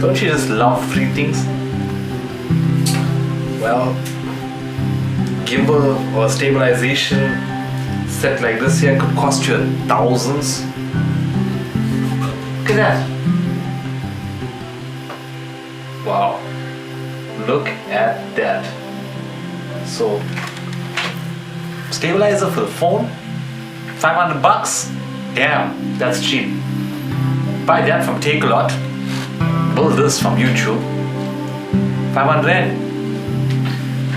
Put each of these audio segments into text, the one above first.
Don't you just love free things? Well, gimbal or stabilization set like this here could cost you thousands. Look at that. Wow. Look at that. So, stabilizer for the phone, 500 bucks? Damn, that's cheap. Buy that from Take-A-Lot. Build this from YouTube. 500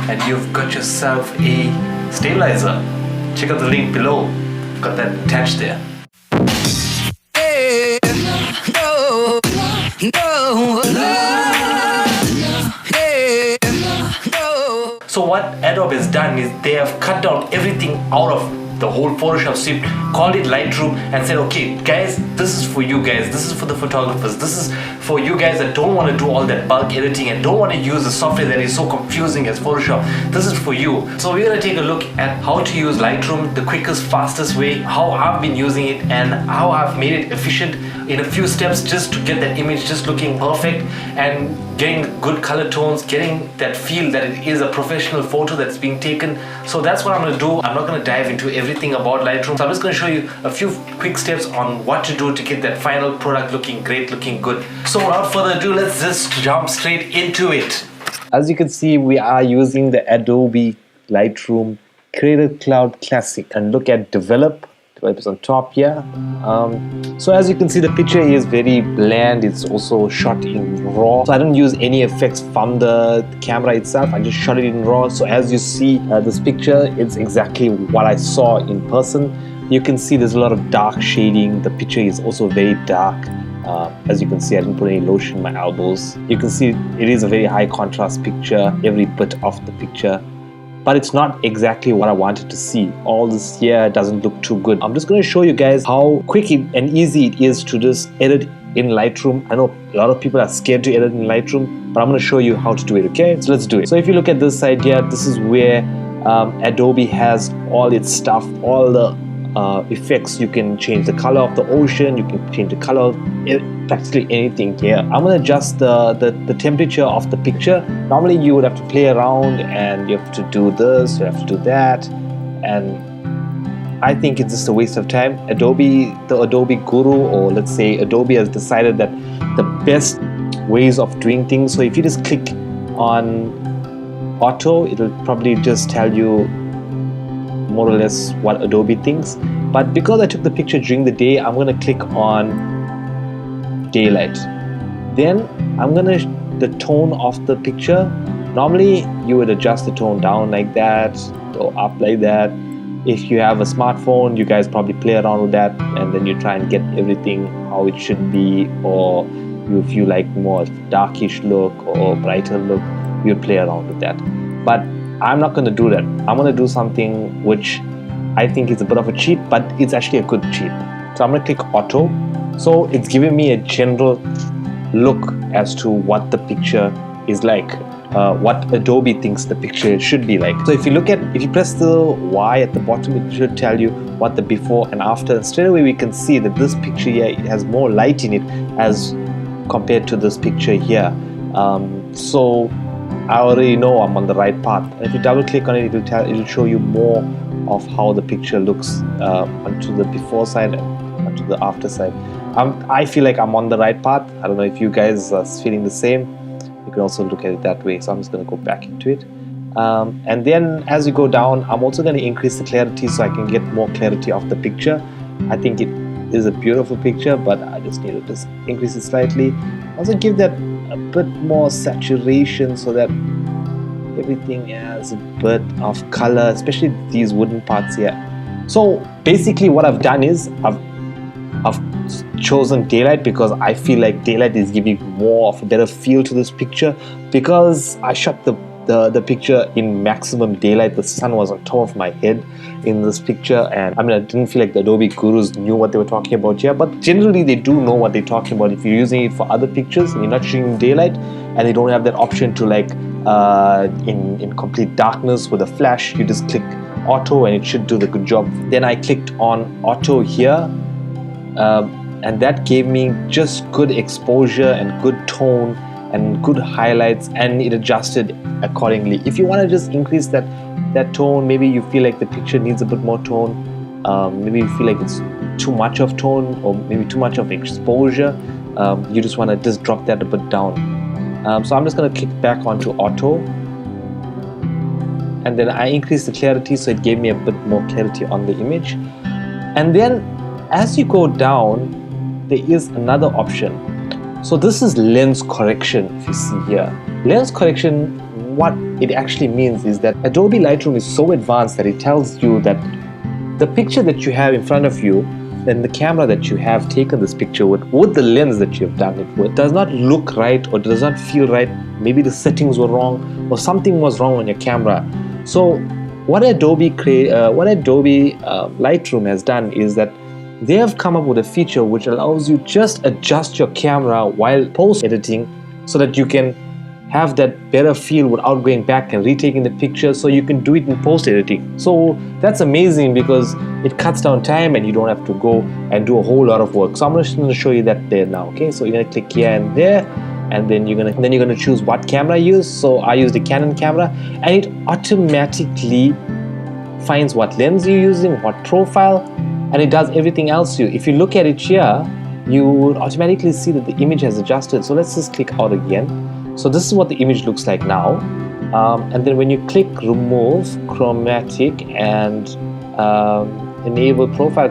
and you've got yourself a stabilizer. Check out the link below. Got that attached there. Hey, no, no, hey, no. So what Adobe has done is they have cut down everything out of the whole Photoshop suite, called it Lightroom, and said, okay guys, this is for you guys, this is for the photographers, this is for you guys that don't want to do all that bulk editing and don't want to use the software that is so confusing as Photoshop. This is for you. So we're going to take a look at how to use Lightroom, the quickest, fastest way, how I've been using it, and how I've made it efficient in a few steps just to get that image just looking perfect and getting good color tones, getting that feel that it is a professional photo that's being taken. So that's what I'm going to do. I'm not going to dive into everything about Lightroom. So I'm just going to show you a few quick steps on what to do to get that final product looking great, looking good. So without further ado, let's just jump straight into it. As you can see, we are using the Adobe Lightroom Creative Cloud Classic, and look at develop is on top here. So as you can see, the picture is very bland. It's also shot in RAW, so I don't use any effects from the camera itself. I just shot it in RAW. So as you see this picture, it's exactly what I saw in person. You can see there's a lot of dark shading. The picture is also very dark. As you can see, I didn't put any lotion in my elbows. You can see it is a very high contrast picture, every bit of the picture. But it's not exactly what I wanted to see. All this here doesn't look too good. I'm just going to show you guys how quick and easy it is to just edit in Lightroom. I know a lot of people are scared to edit in Lightroom, but I'm going to show you how to do it, okay? So let's do it. So if you look at this side here, this is where Adobe has all its stuff, all the effects. You can change the color of the ocean, you can change the color of practically anything here. I'm going to adjust the temperature of the picture. Normally you would have to play around and you have to do this, you have to do that, and I think it's just a waste of time. The Adobe guru, or let's say Adobe, has decided that the best ways of doing things. So if you just click on auto, it'll probably just tell you more or less what Adobe thinks. But because I took the picture during the day, I'm going to click on daylight. Then I'm going to the tone of the picture. Normally you would adjust the tone down like that or up like that. If you have a smartphone, you guys probably play around with that and then you try and get everything how it should be, or if you like more darkish look or brighter look, you play around with that. But I'm not going to do that. I'm going to do something which I think is a bit of a cheat, but it's actually a good cheat. So I'm going to click auto. So it's giving me a general look as to what the picture is like, what Adobe thinks the picture should be like. So if you press the Y at the bottom, it should tell you what the before and after. And straight away we can see that this picture here, it has more light in it as compared to this picture here. So I already know I'm on the right path. And if you double click on it, it'll show you more of how the picture looks onto the before side and onto the after side. I feel like I'm on the right path. I don't know if you guys are feeling the same. You can also look at it that way. So I'm just going to go back into it. And then as you go down, I'm also going to increase the clarity so I can get more clarity of the picture. I think it is a beautiful picture, but I just need to just increase it slightly. Also give that a bit more saturation so that everything has a bit of color, especially these wooden parts here. So basically what I've done is I've chosen daylight because I feel like daylight is giving more of a better feel to this picture, because I shot the picture in maximum daylight. The sun was on top of my head in this picture, and I didn't feel like the Adobe gurus knew what they were talking about here, but generally they do know what they're talking about. If you're using it for other pictures and you're not shooting in daylight and they don't have that option to like in complete darkness with a flash, you just click auto and it should do the good job. Then I clicked on auto here, and that gave me just good exposure and good tone and good highlights, and it adjusted accordingly. If you want to just increase that tone, maybe you feel like the picture needs a bit more tone, maybe you feel like it's too much of tone or maybe too much of exposure, you just want to just drop that a bit down. So I'm just going to click back onto auto, and then I increased the clarity, so it gave me a bit more clarity on the image. And then as you go down, there is another option. So this is lens correction. If you see here, lens correction, what it actually means is that Adobe Lightroom is so advanced that it tells you that the picture that you have in front of you and the camera that you have taken this picture with the lens that you have done it with, does not look right or does not feel right. Maybe the settings were wrong or something was wrong on your camera. So what Adobe Lightroom has done is that they have come up with a feature which allows you just adjust your camera while post editing, so that you can have that better feel without going back and retaking the picture, so you can do it in post editing. So that's amazing because it cuts down time and you don't have to go and do a whole lot of work. So I'm just going to show you that there now. Okay, so you're going to click here and there, and then you're going to choose what camera you use. So I use the Canon camera, and it automatically finds what lens you're using, what profile, and it does everything else to you. If you look at it here, you would automatically see that the image has adjusted. So let's just click out again. So this is what the image looks like now. And then when you click remove chromatic and enable profile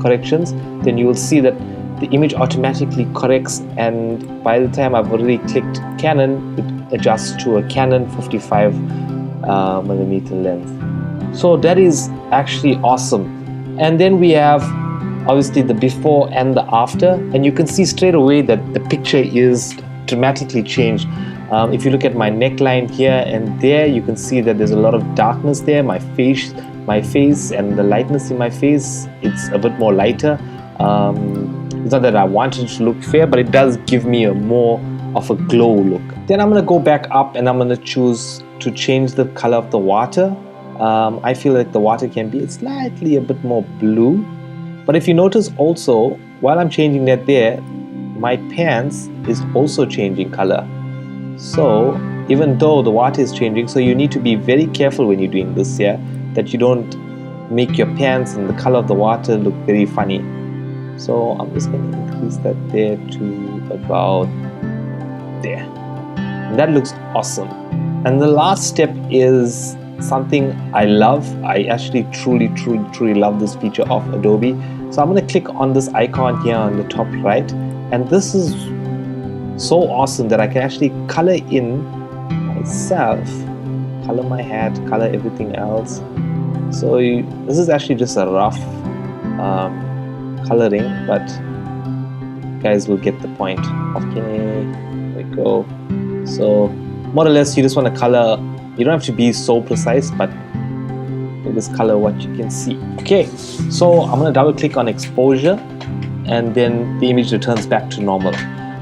corrections, then you will see that the image automatically corrects, and by the time I've already clicked Canon, it adjusts to a Canon 55mm lens. So that is actually awesome. And then we have obviously the before and the after, and you can see straight away that the picture is dramatically changed. If you look at my neckline here and there, you can see that there's a lot of darkness there. My face and the lightness in my face, it's a bit more lighter. It's not that I wanted it to look fair, but it does give me a more of a glow look. Then I'm going to go back up and I'm going to choose to change the color of the water. I feel like the water can be slightly a bit more blue. But if you notice also, while I'm changing that there, my pants is also changing color. So even though the water is changing, so you need to be very careful when you're doing this here, that you don't make your pants and the color of the water look very funny. So I'm just going to increase that there to about there. And that looks awesome. And the last step is something I love. I actually truly love this feature of Adobe. So I'm going to click on this icon here on the top right, and this is so awesome that I can actually color in myself, color my hat, color everything else. So this is actually just a rough coloring, but you guys will get the point. Okay, there we go. So more or less you just want to color. You don't have to be so precise, but you just color what you can see. Okay, so I'm going to double click on exposure, and then the image returns back to normal.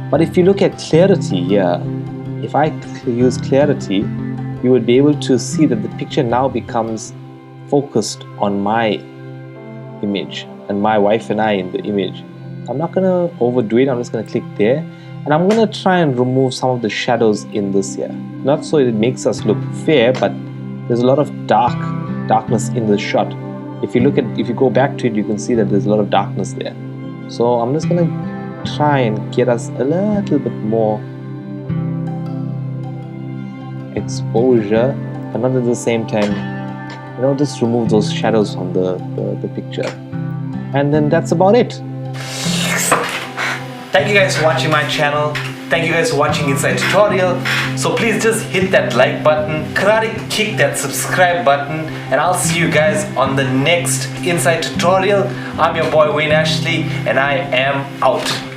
But if you look at clarity here, if I use clarity, you would be able to see that the picture now becomes focused on my image and my wife and I in the image. I'm not going to overdo it. I'm just going to click there, and I'm going to try and remove some of the shadows in this here. Not so it makes us look fair, but there's a lot of darkness in the shot. If you go back to it, you can see that there's a lot of darkness there. So I'm just going to try and get us a little bit more exposure, but not at the same time, just remove those shadows from the picture. And then that's about it. Thank you guys for watching my channel. Thank you guys for watching Inside Tutorial. So please just hit that like button, karate kick that subscribe button, and I'll see you guys on the next Inside Tutorial. I'm your boy Wayne Ashley, and I am out.